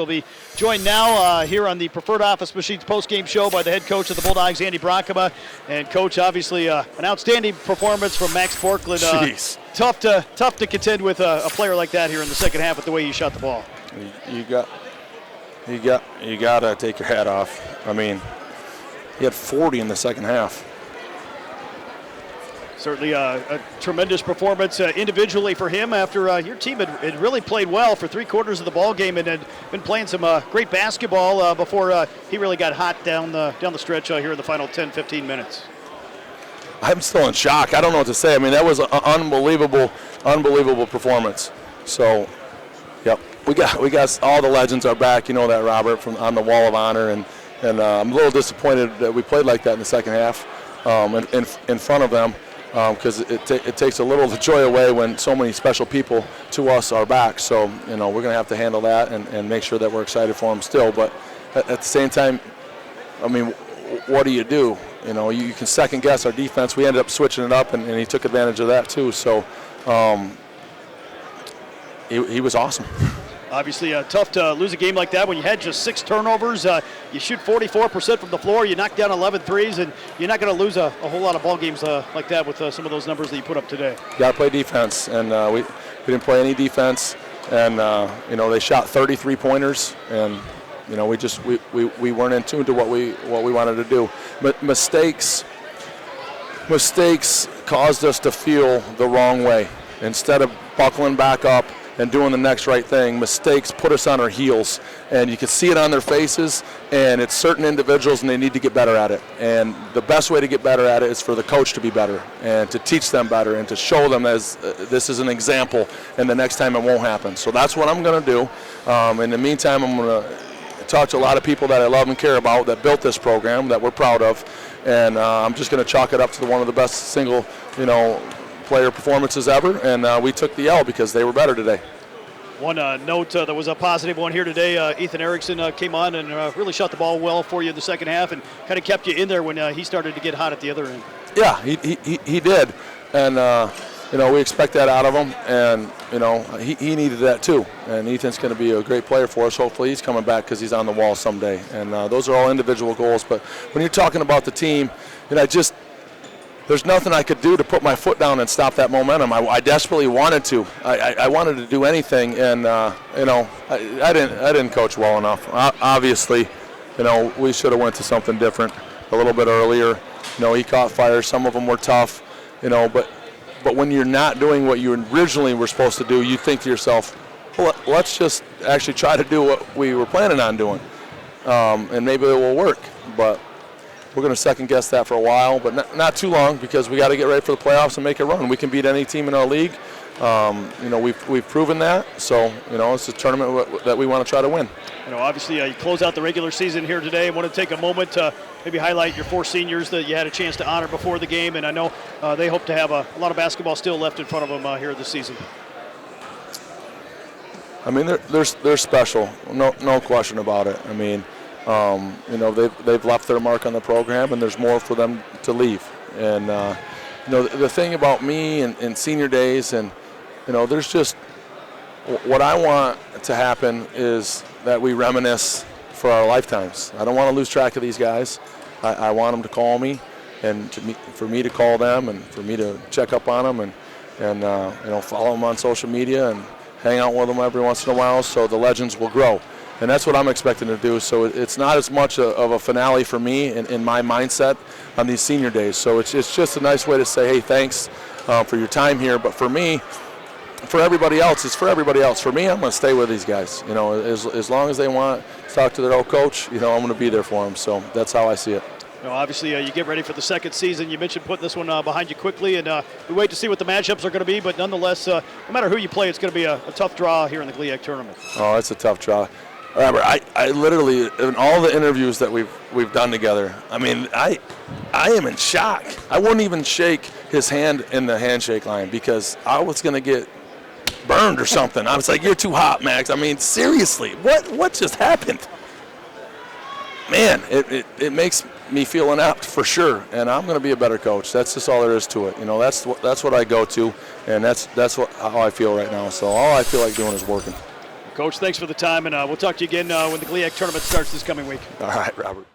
be joined now here on the Preferred Office Machines post-game show by the head coach of the Bulldogs, Andy Bronkema. And, Coach, obviously an outstanding performance from Max Borklund. Tough to contend with a player like that here in the second half with the way he shot the ball. You got to take your hat off. I mean, he had 40 in the second half. Certainly a tremendous performance individually for him after your team had really played well for 3/4 of the ball game and had been playing some great basketball before he really got hot down the stretch here in the final 10, 15 minutes. I'm still in shock. I don't know what to say. I mean, that was an unbelievable performance. So, yep, we got all the legends are back. You know that, Robert, from on the Wall of Honor, and I'm a little disappointed that we played like that in the second half in front of them. Because it takes a little of the joy away when so many special people to us are back. So, we're going to have to handle that and make sure that we're excited for them still. But at the same time, I mean, what do? You can second guess our defense. We ended up switching it up, and he took advantage of that too. So he was awesome. Obviously, tough to lose a game like that when you had just 6 turnovers. You shoot 44% from the floor. You knock down 11 threes, and you're not going to lose a whole lot of ball games like that with some of those numbers that you put up today. Got to play defense, and we didn't play any defense. And they shot 30 3-pointers, and we weren't in tune to what we wanted to do. But mistakes caused us to feel the wrong way. Instead of buckling back up and doing the next right thing, mistakes put us on our heels, and you can see it on their faces, and it's certain individuals, and they need to get better at it. And the best way to get better at it is for the coach to be better and to teach them better and to show them as this is an example, and the next time it won't happen. So that's what I'm going to do. In the meantime, I'm going to talk to a lot of people that I love and care about that built this program that we're proud of, and I'm just going to chalk it up to one of the best single, player performances ever, and we took the L because they were better today. One note that was a positive one here today, Ethan Erickson came on and really shot the ball well for you in the second half and kind of kept you in there when he started to get hot at the other end. Yeah, he did, and we expect that out of him, and he needed that too, and Ethan's going to be a great player for us. Hopefully he's coming back because he's on the wall someday, and those are all individual goals, but when you're talking about the team, there's nothing I could do to put my foot down and stop that momentum. I desperately wanted to. I wanted to do anything, and I didn't coach well enough. Obviously, we should have went to something different a little bit earlier. He caught fire. Some of them were tough. But when you're not doing what you originally were supposed to do, you think to yourself, well, let's just actually try to do what we were planning on doing, and maybe it will work. But we're going to second guess that for a while, but not too long, because we got to get ready for the playoffs and make a run. We can beat any team in our league. We've proven that. So it's a tournament that we want to try to win. Obviously you close out the regular season here today. I want to take a moment to maybe highlight your 4 seniors that you had a chance to honor before the game, and I know they hope to have a lot of basketball still left in front of them here this season. I mean, they're special, no question about it. I mean, they've left their mark on the program, and there's more for them to leave. And the thing about me and senior days, and there's just what I want to happen is that we reminisce for our lifetimes. I don't want to lose track of these guys. I want them to call me, and for me to call them, and for me to check up on them, and follow them on social media and hang out with them every once in a while, so the legends will grow. And that's what I'm expecting to do. So it's not as much of a finale for me in my mindset on these senior days. So it's just a nice way to say, hey, thanks for your time here. But for me, for everybody else, it's for everybody else. For me, I'm going to stay with these guys. As long as they want to talk to their old coach, I'm going to be there for them. So that's how I see it. Obviously, you get ready for the second season. You mentioned putting this one behind you quickly, and we wait to see what the matchups are going to be. But nonetheless, no matter who you play, it's going to be a tough draw here in the GLIAC tournament. Oh, it's a tough draw. Robert, I literally, in all the interviews that we've done together, I mean, I am in shock. I wouldn't even shake his hand in the handshake line because I was going to get burned or something. I was like, you're too hot, Max. I mean, seriously, what just happened? Man, it makes me feel inept for sure, and I'm going to be a better coach. That's just all there is to it. That's what I go to, and that's how I feel right now. So all I feel like doing is working. Coach, thanks for the time, and we'll talk to you again when the GLIAC tournament starts this coming week. All right, Robert.